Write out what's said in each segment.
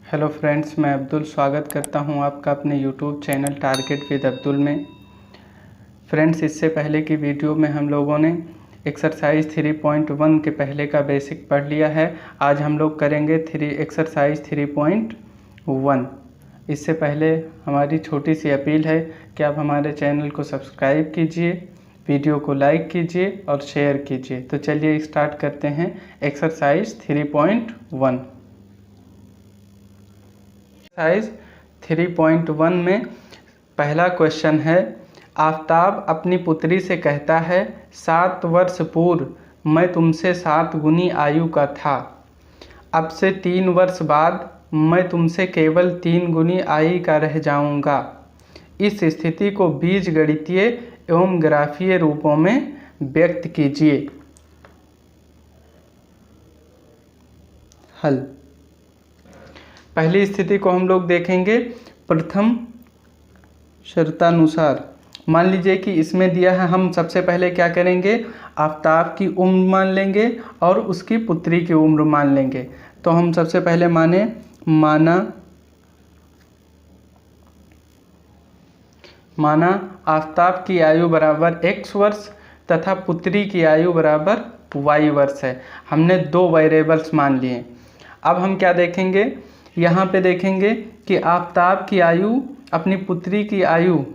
Hello friends, मैं अब्दुल स्वागत करता हूं आपका अपने YouTube channel target with Abdul में। फ्रेंड्स, इससे पहले की वीडियो में हम लोगों ने एक्सरसाइज 3.1 के पहले का बेसिक पढ़ लिया है। आज हम लोग करेंगे एक्सरसाइज 3.1। इससे पहले हमारी छोटी सी अपील है कि आप हमारे चैनल को सब्सक्राइब कीजिए, वीडियो को लाइक कीजिए और शेयर कीजिए। तो चलिए स्टार्ट करते हैं एक्सरसाइज 3.1। एक्सरसाइज 3.1 में पहला क्वेश्चन है, आफताब अपनी पुत्री से कहता है 7 वर्ष पूर्व मैं तुमसे 7 गुनी आयु का था। अब से 3 वर्ष बाद मैं तुमसे केवल 3 गुनी आयु का रह जाऊंगा। इस स्थिति को बीजगणितीय एवं ग्राफीय रूपों में व्यक्त कीजिए। हल। पहली स्थिति को हम लोग देखेंगे प्रथम शर्तानुसार। मान लीजिए कि इसमें दिया है, हम सबसे पहले क्या करेंगे, आफताब की उम्र मान लेंगे और उसकी पुत्री की उम्र मान लेंगे। तो हम सबसे पहले माना आफताब की आयु बराबर x वर्ष तथा पुत्री की आयु बराबर y वर्ष है। हमने 2 वेरिएबल्स मान लिए। अब हम क्या देखेंगे, यहाँ पे देखेंगे कि आफताब की आयु अपनी पुत्री की आयु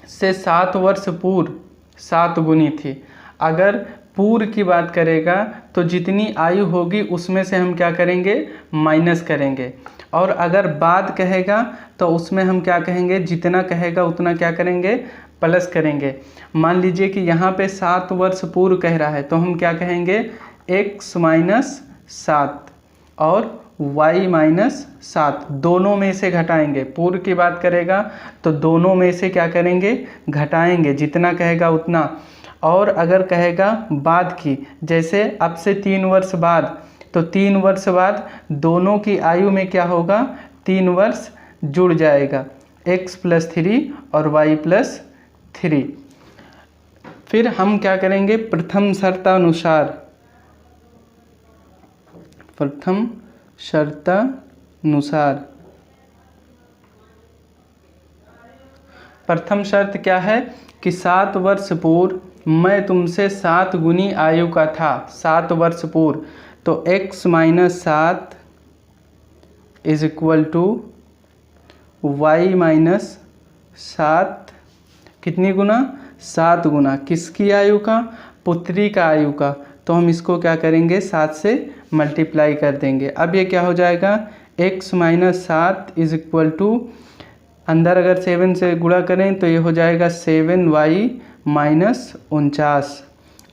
से 7 वर्ष पूर्व 7 गुनी थी। अगर पूर्व की बात करेगा तो जितनी आयु होगी उसमें से हम क्या करेंगे, माइनस करेंगे। और अगर बाद कहेगा तो उसमें हम क्या कहेंगे, जितना कहेगा उतना क्या करेंगे, प्लस करेंगे। मान लीजिए कि यहाँ पे 7 वर्ष पूर्व कह रहा है तो हम क्या कहेंगे, x माइनस 7 और y माइनस 7 दोनों में से घटाएंगे। पूर्व की बात करेगा तो दोनों में से क्या करेंगे, घटाएंगे, जितना कहेगा उतना। और अगर कहेगा बाद की, जैसे अब से 3 वर्ष बाद, तो 3 वर्ष बाद दोनों की आयु में क्या होगा, 3 वर्ष जुड़ जाएगा, x + 3 और y + 3। फिर हम क्या करेंगे, प्रथम शर्तानुसार प्रथम शर्त क्या है कि 7 वर्ष पूर्व मैं तुमसे 7 गुनी आयु का था। 7 वर्ष पूर्व, तो x minus 7 is equal to y minus 7 कितनी गुना, 7 गुना। किसकी आयु का, पुत्री का आयु का। तो हम इसको क्या करेंगे, 7 से मल्टीप्लाई कर देंगे। अब ये क्या हो जाएगा, x minus 7 is equal to, अंदर अगर 7 से गुणा करें तो ये हो जाएगा 7y माइनस 49।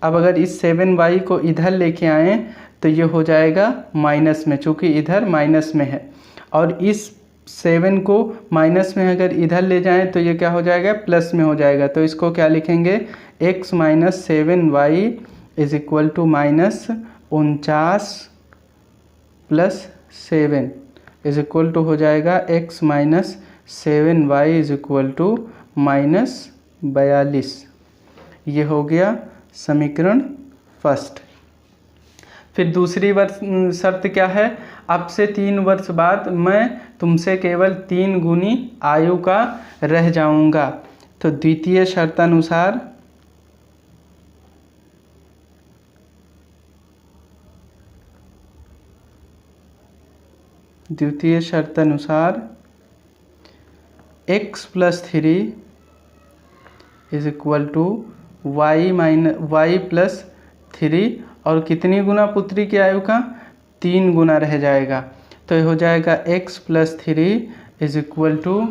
अब अगर इस 7y को इधर लेके आएँ तो ये हो जाएगा माइनस में, चूँकि इधर माइनस में है। और इस 7 को माइनस में अगर इधर ले जाएं तो ये क्या हो जाएगा, प्लस में हो जाएगा। तो इसको क्या लिखेंगे, x minus 7y is equal to minus 49 plus 7 is equal to हो जाएगा x minus 7y is equal to minus 42। ये हो गया समीकरण फर्स्ट। फिर दूसरी शर्त क्या है, अब से 3 वर्ष बाद मैं तुमसे केवल 3 गुनी आयु का रह जाऊंगा। तो द्वितीय शर्तानुसार x + 3 is equal to y + 3 और कितनी गुना पुत्री की आयु का, 3 गुना रह जाएगा। तो ये हो जाएगा x + 3 इज इक्वल टू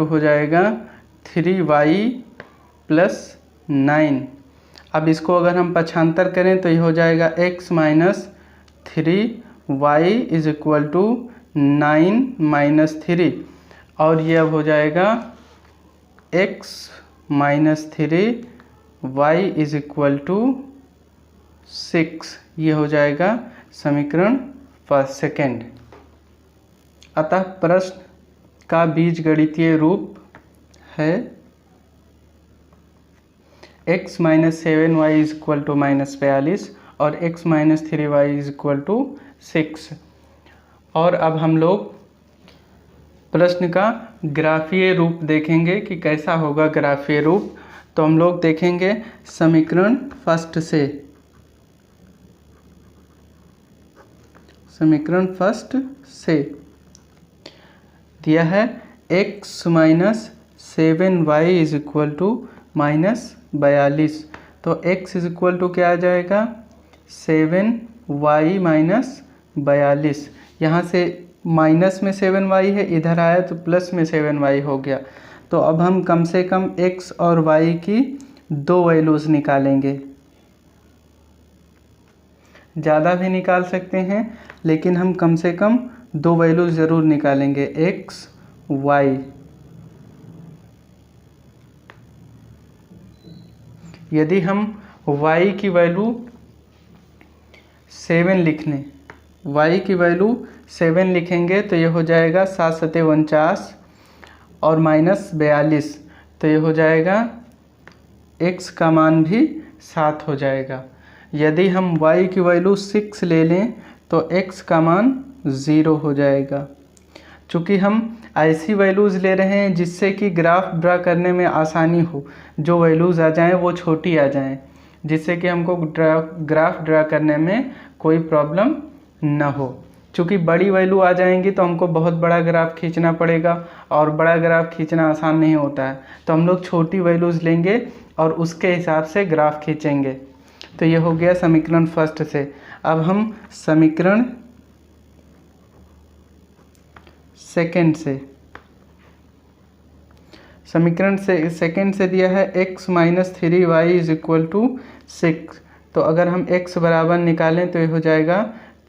हो जाएगा 3y + 9। अब इसको अगर हम पक्षांतर करें तो ये हो जाएगा x minus 3y is equal to 9 minus 3। और ये अब हो जाएगा x minus 3y is equal to 6। ये हो जाएगा समीकरण सेकेंड। अतः प्रश्न का बीजगणितीय रूप है x minus 7y is equal to -42 और x minus 3y is equal to 6। और अब हम लोग प्रश्न का ग्राफीय रूप देखेंगे कि कैसा होगा ग्राफीय रूप। तो हम लोग देखेंगे समीकरण फर्स्ट से, समीकरण फर्स्ट से दिया है x minus 7y is equal to -42। तो x इज इक्वल टू क्या आ जाएगा 7y माइनस 42। यहाँ से माइनस में 7y है, इधर आया तो प्लस में 7y हो गया। तो अब हम कम से कम x और y की दो वैल्यूज़ निकालेंगे। ज़्यादा भी निकाल सकते हैं लेकिन हम कम से कम दो वैल्यूज़ ज़रूर निकालेंगे, x y। यदि हम y की वैल्यू 7 लिख लें, y की वैल्यू 7 लिखेंगे तो ये हो जाएगा 7 सते 49 और -42। तो ये हो जाएगा x का मान भी 7 हो जाएगा। यदि हम y की वैल्यू 6 ले लें तो x का मान 0 हो जाएगा। चूँकि हम ऐसी वैल्यूज़ ले रहे हैं जिससे कि ग्राफ ड्रा करने में आसानी हो, जो वैल्यूज़ आ जाएं वो छोटी आ जाएं, जिससे कि हमको ग्राफ ड्रा करने में कोई प्रॉब्लम ना हो। चूँकि बड़ी वैल्यू आ जाएंगी तो हमको बहुत बड़ा ग्राफ खींचना पड़ेगा और बड़ा ग्राफ खींचना आसान नहीं होता है। तो हम लोग छोटी वैल्यूज़ लेंगे और उसके हिसाब से ग्राफ खींचेंगे। तो ये हो गया समीकरण फर्स्ट से। अब हम समीकरण सेकंड से, समीकरण से सेकंड से दिया है x minus 3y is equal to 6। तो अगर हम x बराबर निकालें तो ये हो जाएगा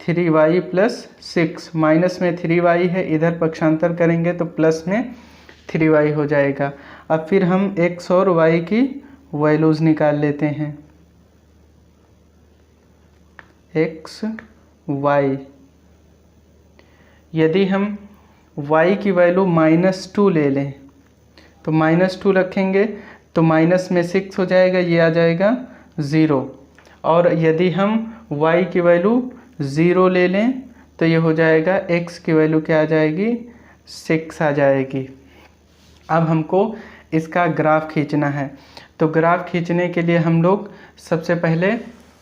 3y प्लस 6। माइनस में 3y है, इधर पक्षांतर करेंगे तो प्लस में 3y हो जाएगा। अब फिर हम x और y की वैल्यूज़ निकाल लेते हैं, x y। यदि हम y की वैल्यू -2 ले लें तो -2 रखेंगे तो माइनस में 6 हो जाएगा, ये आ जाएगा 0। और यदि हम y की वैल्यू 0 ले लें तो ये हो जाएगा x की वैल्यू क्या आ जाएगी 6 आ जाएगी। अब हमको इसका ग्राफ खींचना है। तो ग्राफ खींचने के लिए हम लोग सबसे पहले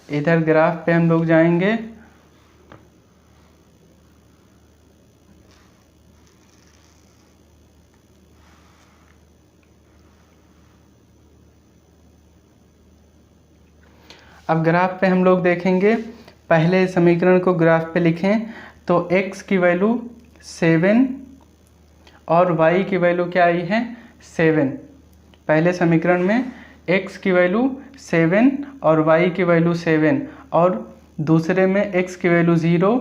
इधर ग्राफ पे हम लोग जाएंगे। अब ग्राफ पे हम लोग देखेंगे, पहले समीकरण को ग्राफ पे लिखें तो x की वैल्यू 7 और y की वैल्यू क्या आई है 7। पहले समीकरण में x की वैल्यू 7 और y की वैल्यू 7 और दूसरे में x की वैल्यू 0,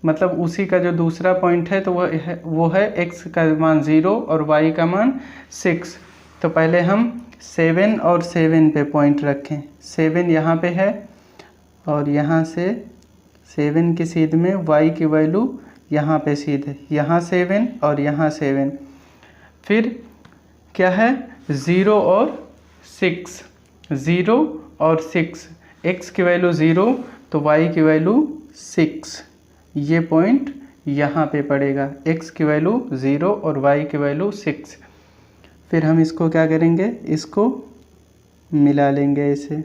मतलब उसी का जो दूसरा पॉइंट है तो वो है x का मान 0 और y का मान 6। तो पहले हम 7 और 7 पे पॉइंट रखें। 7 यहाँ पे है और यहाँ से 7 की सीध में y की वैल्यू यहाँ पे सीध है, यहाँ 7 और यहाँ 7। फिर क्या है 0 और 6, 0 और 6, x की वैल्यू 0 तो y की वैल्यू 6। ये पॉइंट यहाँ पे पड़ेगा, x की वैल्यू 0 और y की वैल्यू 6। फिर हम इसको क्या करेंगे, इसको मिला लेंगे ऐसे।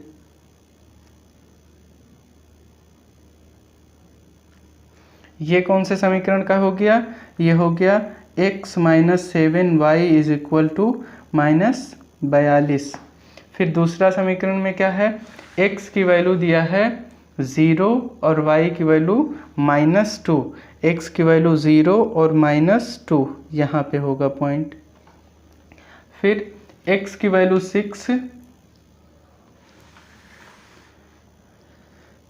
ये कौन से समीकरण का हो गया, ये हो गया x minus 7y is equal to -42। फिर दूसरा समीकरण में क्या है, x की वैल्यू दिया है 0 और y की वैल्यू -2। x की वैल्यू 0 और -2 यहाँ पे होगा पॉइंट। फिर x की वैल्यू 6,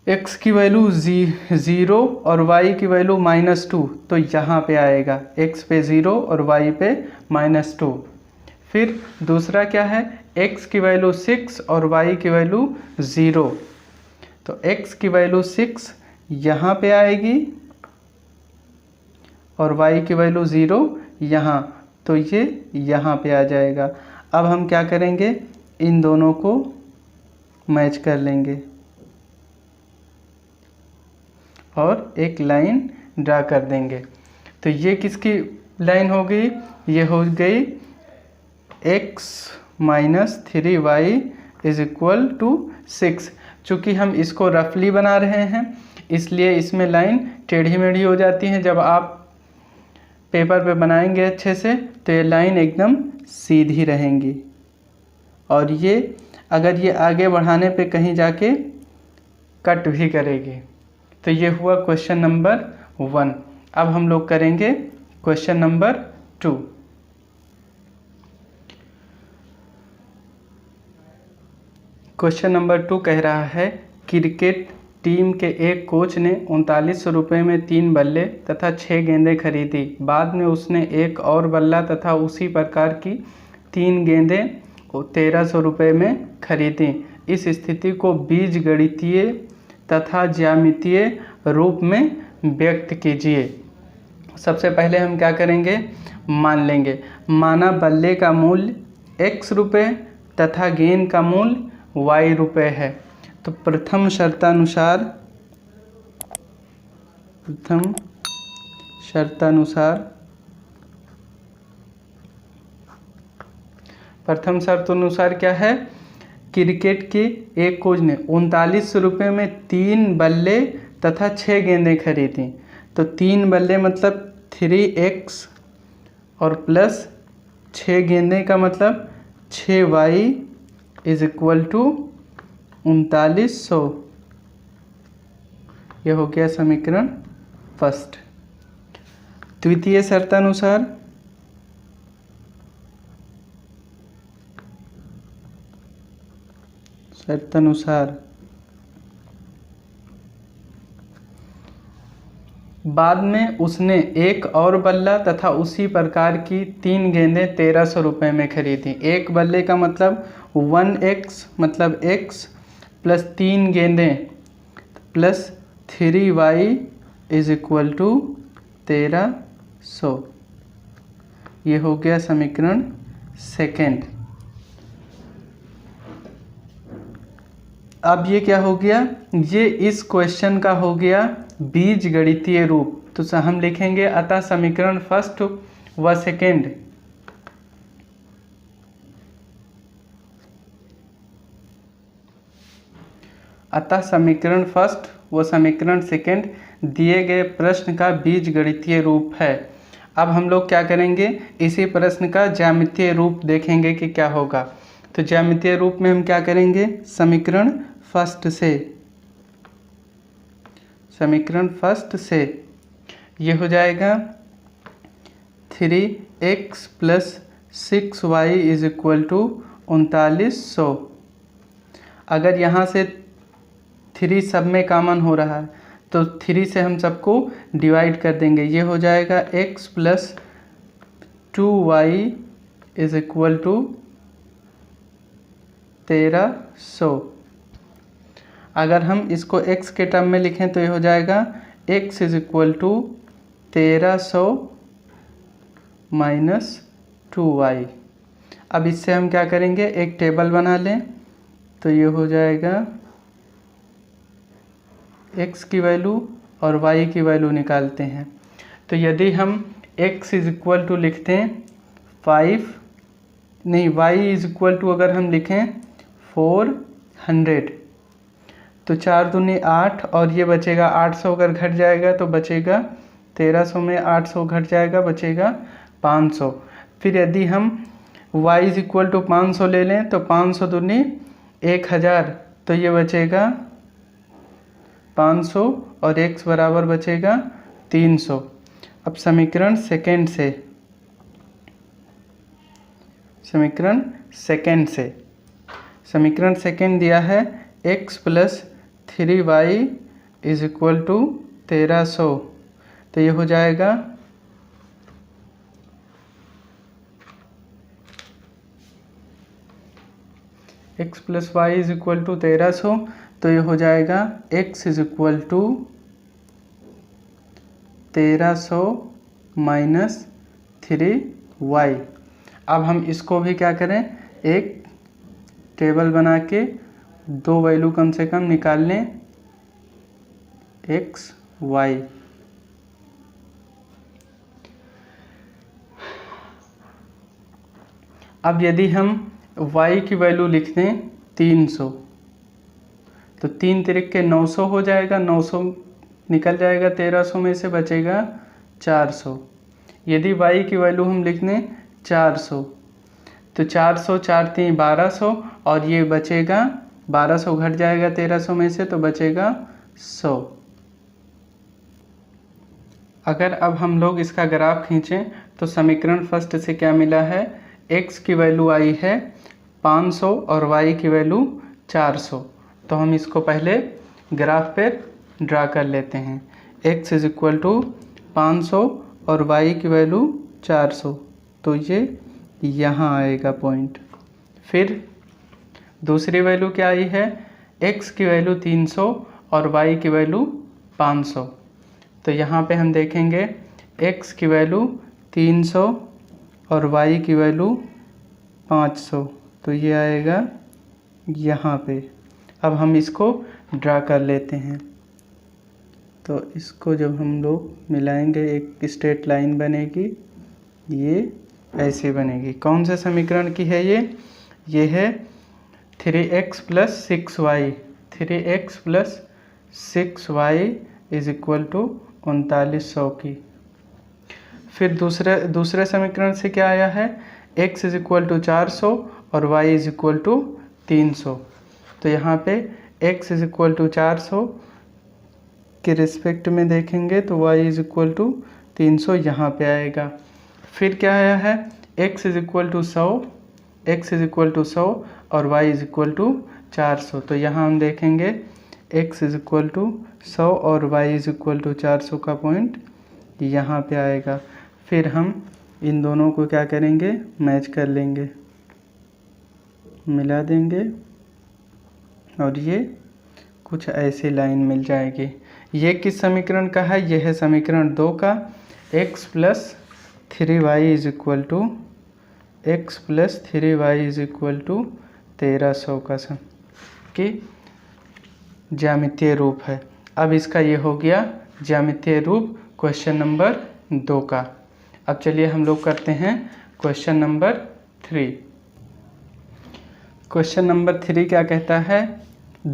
x की वैल्यू 0 और y की वैल्यू -2, तो यहाँ पे आएगा x पे 0 और y पे -2। फिर दूसरा क्या है, x की वैल्यू 6 और y की वैल्यू 0, तो x की वैल्यू 6 यहाँ पे आएगी और y की वैल्यू 0 यहाँ, तो ये यहाँ पे आ जाएगा। अब हम क्या करेंगे, इन दोनों को मैच कर लेंगे और एक लाइन ड्रा कर देंगे। तो ये किसकी लाइन हो गई? ये हो गई x minus 3y is equal to 6। चूँकि हम इसको रफली बना रहे हैं इसलिए इसमें लाइन टेढ़ी मेढ़ी हो जाती है। जब आप पेपर पे बनाएंगे अच्छे से तो ये लाइन एकदम सीधी रहेंगी और ये अगर ये आगे बढ़ाने पे कहीं जाके कट भी करेगी। तो ये हुआ क्वेश्चन नंबर 1। अब हम लोग करेंगे क्वेश्चन नंबर 2। क्वेश्चन नंबर 2 कह रहा है क्रिकेट टीम के एक कोच ने 3900 रुपये में 3 बल्ले तथा 6 गेंदें खरीदी। बाद में उसने एक और बल्ला तथा उसी प्रकार की 3 गेंदें 1300 रुपये में खरीदी। इस स्थिति को बीजगणितीय तथा ज्यामितीय रूप में व्यक्त कीजिए। सबसे पहले हम क्या करेंगे? मान लेंगे। माना बल्ले का मूल्य x रुपये तथा गेंद का मूल्य y रुपये है। तो प्रथम शर्तानुसार क्या है? क्रिकेट के एक कोच ने 3900 रुपये में 3 बल्ले तथा 6 गेंदें खरीदी। तो 3 बल्ले मतलब 3x और प्लस 6 गेंदें का मतलब 6y इज इक्वल टू 3900। यह हो गया समीकरण फर्स्ट। द्वितीय शर्तानुसार बाद में उसने एक और बल्ला तथा उसी प्रकार की 3 गेंदें 1300 रुपये में खरीदी। एक बल्ले का मतलब 1x मतलब x प्लस 3 गेंदें plus 3y is equal to 1300। ये हो गया समीकरण सेकेंड। अब ये क्या हो गया? ये इस क्वेश्चन का हो गया बीजगणितीय रूप। तो हम लिखेंगे अतः समीकरण फर्स्ट व सेकेंड समीकरण सेकेंड दिए गए प्रश्न का बीजगणितीय रूप है। अब हम लोग क्या करेंगे? इसी प्रश्न का ज्यामितीय रूप देखेंगे कि क्या होगा। तो ज्यामितीय रूप में हम क्या करेंगे? समीकरण फर्स्ट से ये हो जाएगा 3x plus 6y is equal to 3900। अगर यहाँ से 3 सब में कॉमन हो रहा है तो 3 से हम सबको डिवाइड कर देंगे। ये हो जाएगा x plus 2y is equal to 1300। अगर हम इसको x के टर्म में लिखें तो ये हो जाएगा x is equal to 1300 minus 2y। अब इससे हम क्या करेंगे? एक टेबल बना लें। तो ये हो जाएगा x की वैल्यू और y की वैल्यू निकालते हैं। तो यदि हम x इज इक्वल टू लिखते हैं 5 नहीं y इज इक्वल टू अगर हम लिखें 400 तो 4 दूनी 8 और ये बचेगा 800। अगर घट जाएगा तो बचेगा 1300 में 800 घट जाएगा बचेगा 500। फिर यदि हम y इज इक्वल टू 500 ले लें तो 500 दूनी 1000 तो ये बचेगा 500 और x बराबर बचेगा 300। अब समीकरण सेकेंड दिया है x plus 3y is equal to 1300। तो ये हो जाएगा x plus y is equal to 1300। तो ये हो जाएगा x is equal to 1300 minus 3y। अब हम इसको भी क्या करें? एक टेबल बना के दो वैल्यू कम से कम निकाल लें एक्स वाई। अब यदि हम y की वैल्यू लिख दें 300, तो 3 तिरिक्के 900 हो जाएगा, 900 निकल जाएगा, 1300 में से बचेगा 400। यदि y की वैल्यू हम लिख दें 400, तो 400 4 3 1200 और ये बचेगा 1200 घट जाएगा 1300 में से, तो बचेगा 100। अगर अब हम लोग इसका ग्राफ खींचें तो समीकरण फर्स्ट से क्या मिला है, x की वैल्यू आई है 500 और y की वैल्यू 400। तो हम इसको पहले ग्राफ पे ड्रा कर लेते हैं। x इज इक्वल टू 500 और y की वैल्यू 400, तो ये यहाँ आएगा पॉइंट। फिर दूसरी वैल्यू क्या आई है, x की वैल्यू 300 और y की वैल्यू 500। तो यहाँ पे हम देखेंगे x की वैल्यू 300 और y की वैल्यू 500, तो ये आएगा यहाँ पे। अब हम इसको ड्रा कर लेते हैं। तो इसको जब हम लोग मिलाएंगे एक स्ट्रेट लाइन बनेगी, ये ऐसे बनेगी। कौन सा समीकरण की है ये है 3x plus 6y। 3x plus 6y is equal to 3900 की। फिर दूसरे समीकरण से क्या आया है, x इज इक्वल टू 400 और y इज इक्वल टू 300। तो यहाँ पे x इज इक्वल टू 400 के रिस्पेक्ट में देखेंगे तो y इज इक्वल टू 300 यहाँ पे आएगा। फिर क्या आया है, x is equal to 100, x is equal to 100 और y इज इक्वल टू 400। तो यहाँ हम देखेंगे x इज इक्वल टू 100 और y इज इक्वल टू 400 का पॉइंट यहाँ पे आएगा। फिर हम इन दोनों को क्या करेंगे, मैच कर लेंगे, मिला देंगे और ये कुछ ऐसी लाइन मिल जाएगी। ये किस समीकरण का है, यह है समीकरण 2 का। x plus 3y is equal to x plus 3y is equal to 1300 का कि ज्यामितीय रूप है। अब इसका ये हो गया ज्यामितीय रूप क्वेश्चन नंबर 2 का। अब चलिए हम लोग करते हैं क्वेश्चन नंबर 3। क्वेश्चन नंबर 3 क्या कहता है,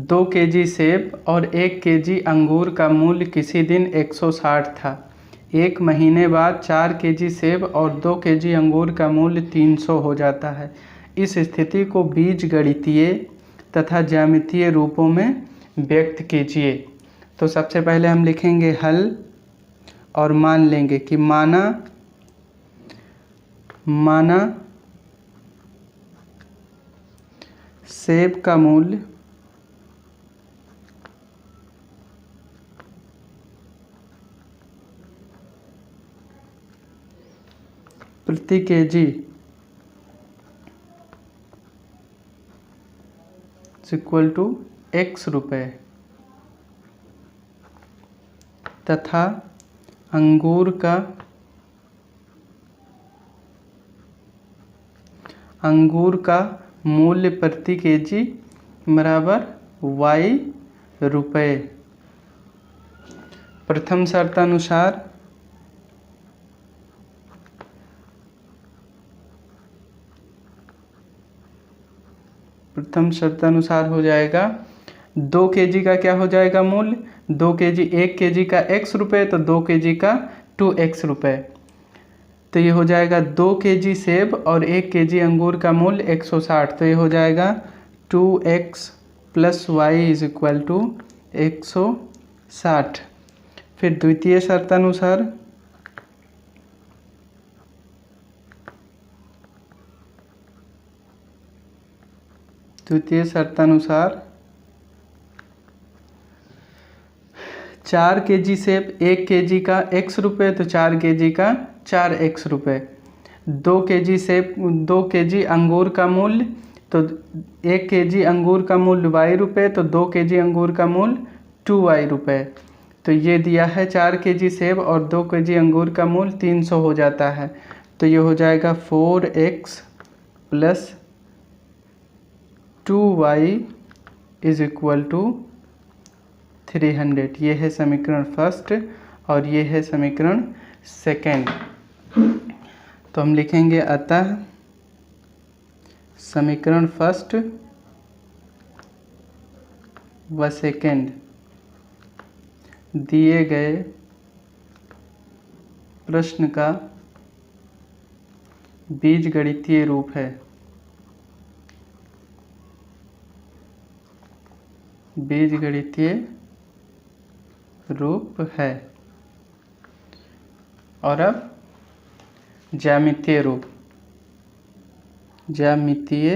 2 केजी सेब और 1 केजी अंगूर का मूल्य किसी दिन 160 था। एक महीने बाद 4 केजी सेब और 2 केजी अंगूर का मूल्य 300 हो जाता है। इस स्थिति को बीजगणितीय तथा ज्यामितीय रूपों में व्यक्त कीजिए। तो सबसे पहले हम लिखेंगे हल और मान लेंगे कि माना सेब का मूल्य प्रति केजी इक्वल टू x रुपये तथा अंगूर का मूल्य प्रति केजी बराबर y रुपये। प्रथम शर्तानुसार हो जाएगा 2 केजी का क्या हो जाएगा मूल्य, 2 केजी 1 केजी का x रुपये तो 2 केजी का 2x रुपये। तो ये हो जाएगा 2 केजी सेब और 1 केजी अंगूर का मूल्य 160। तो ये हो जाएगा 2x plus y is equal to 160। फिर द्वितीय शर्तानुसार 4 केजी सेब 1 केजी का x रुपये तो 4 केजी का 4x रुपये। 2 केजी सेब 2 केजी अंगूर का मूल्य तो 1 केजी अंगूर का मूल्य y रुपये तो 2 केजी अंगूर का मूल्य 2y रुपये। तो ये दिया है 4 केजी सेब और 2 केजी अंगूर का मूल्य 300 हो जाता है। तो ये हो जाएगा 4x plus 2y is equal to 300। ये है समीकरण फर्स्ट और ये है समीकरण सेकेंड। तो हम लिखेंगे अतः समीकरण फर्स्ट व सेकेंड दिए गए प्रश्न का बीजगणितीय रूप है। बीजगणितीय रूप है। और अब ज्यामितीय रूप। ज्यामितीय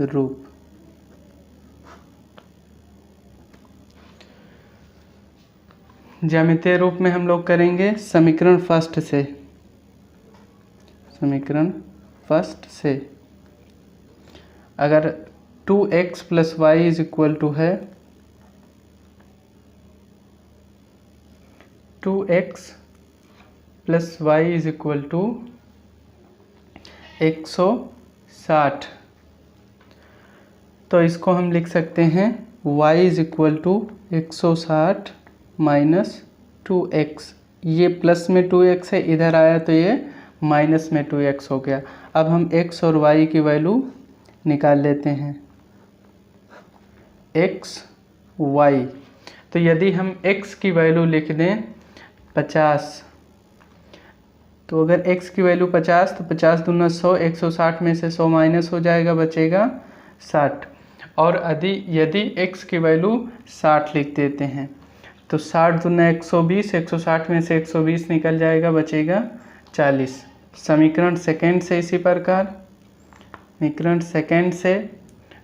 रूप। ज्यामितीय रूप में हम लोग करेंगे समीकरण फर्स्ट से। समीकरण फर्स्ट से अगर 2x plus y is equal to है 2x plus y is equal to 160, तो इसको हम लिख सकते हैं y is equal to 160 minus 2x। ये प्लस में 2x है, इधर आया तो ये माइनस में 2x हो गया। अब हम x और y की वैल्यू निकाल लेते हैं। x y, तो यदि हम x की वैल्यू लिख दें 50, तो अगर x की वैल्यू 50 तो 50 दूना 100, 160 में से 100 माइनस हो जाएगा, बचेगा 60। और यदि x की वैल्यू 60 लिख देते हैं तो 60 दूना 120, 160 में से 120 निकल जाएगा, बचेगा 40। समीकरण सेकेंड से इसी प्रकार समीकरण सेकेंड से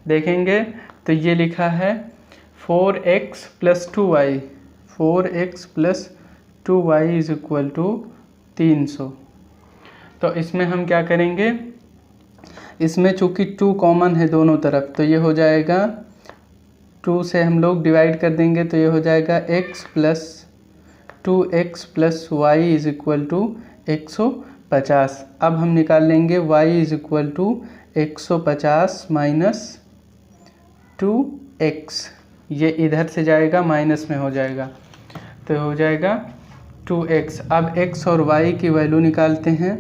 देखेंगे तो ये लिखा है 4x plus 2y, 4x plus 2y is equal to 300। तो इसमें हम क्या करेंगे, इसमें चूँकि 2 कॉमन है दोनों तरफ, तो ये हो जाएगा 2 से हम लोग डिवाइड कर देंगे तो ये हो जाएगा x plus 2x plus y is equal to 150। अब हम निकाल लेंगे y is equal to 150 minus 2x। ये इधर से जाएगा माइनस में हो जाएगा, तो हो जाएगा 2x। अब x और y की वैल्यू निकालते हैं।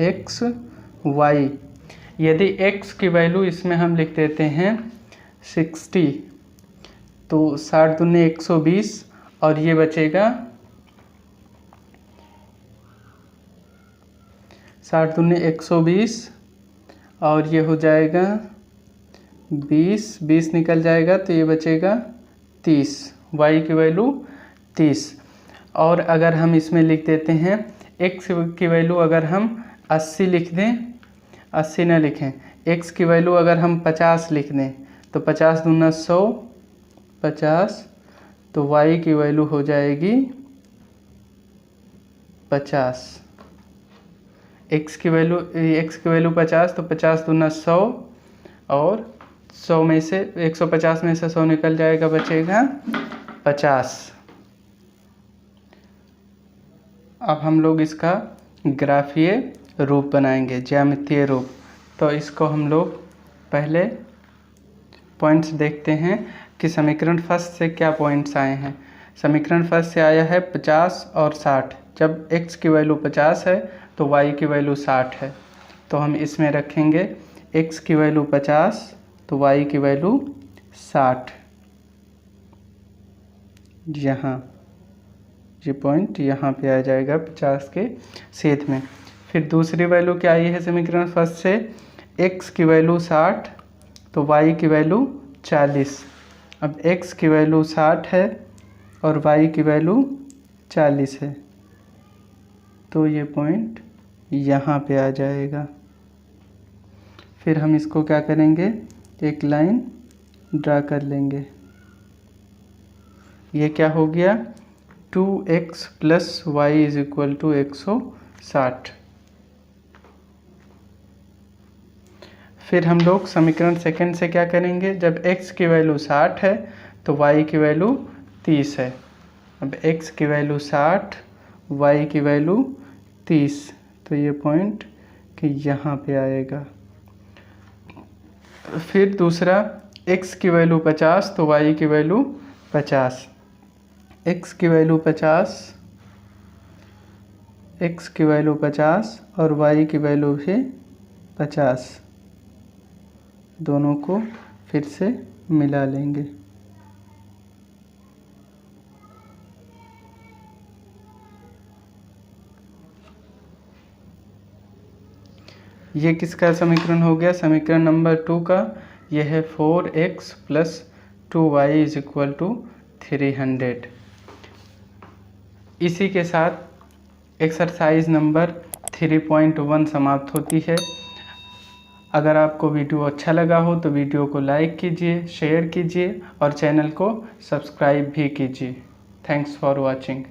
x y, यदि x की वैल्यू इसमें हम लिख देते हैं 60, तो 60 दूने 120 और ये बचेगा 60 दूने 120 और ये हो जाएगा 20 निकल जाएगा, तो ये बचेगा 30। y की वैल्यू 30। और अगर हम इसमें लिख देते हैं x की वैल्यू अगर हम 80 लिख दें, 80 ना लिखें, x की वैल्यू अगर हम 50 लिख दें तो 50 दूना 100, 50, तो y की वैल्यू हो जाएगी 50। x की वैल्यू 50, तो 50 दूना 100 और 100 में से 150 में से 100 निकल जाएगा, बचेगा 50। अब हम लोग इसका ग्राफीय रूप बनाएंगे, ज्यामितीय रूप। तो इसको हम लोग पहले पॉइंट्स देखते हैं कि समीकरण फर्स्ट से क्या पॉइंट्स आए हैं। समीकरण फर्स्ट से आया है 50 और 60। जब x की वैल्यू 50 है तो y की वैल्यू 60 है, तो हम इसमें रखेंगे x की वैल्यू 50 तो y की वैल्यू 60। यहाँ ये पॉइंट यहाँ पे आ जाएगा 50 के छेद में। फिर दूसरी वैल्यू क्या आई है समीकरण फर्स्ट से, x की वैल्यू 60 तो y की वैल्यू 40। अब x की वैल्यू 60 है और y की वैल्यू 40 है, तो ये पॉइंट यहाँ पे आ जाएगा। फिर हम इसको क्या करेंगे, एक लाइन ड्रा कर लेंगे। ये क्या हो गया, 2x plus y is equal to 160। फिर हम लोग समीकरण सेकंड से क्या करेंगे, जब x की वैल्यू 60 है तो y की वैल्यू 30 है। अब x की वैल्यू 60, y की वैल्यू 30, तो ये पॉइंट कि यहाँ पे आएगा। फिर दूसरा, x की वैल्यू 50 तो y की वैल्यू 50, x की वैल्यू 50, x की वैल्यू 50 और y की वैल्यू है 50, दोनों को फिर से मिला लेंगे। ये किसका समीकरण हो गया? समीकरण नंबर 2 का। यह है 4x + 2y = 300। इसी के साथ एक्सरसाइज नंबर 3.1 समाप्त होती है। अगर आपको वीडियो अच्छा लगा हो तो वीडियो को लाइक कीजिए, शेयर कीजिए और चैनल को सब्सक्राइब भी कीजिए। Thanks for watching.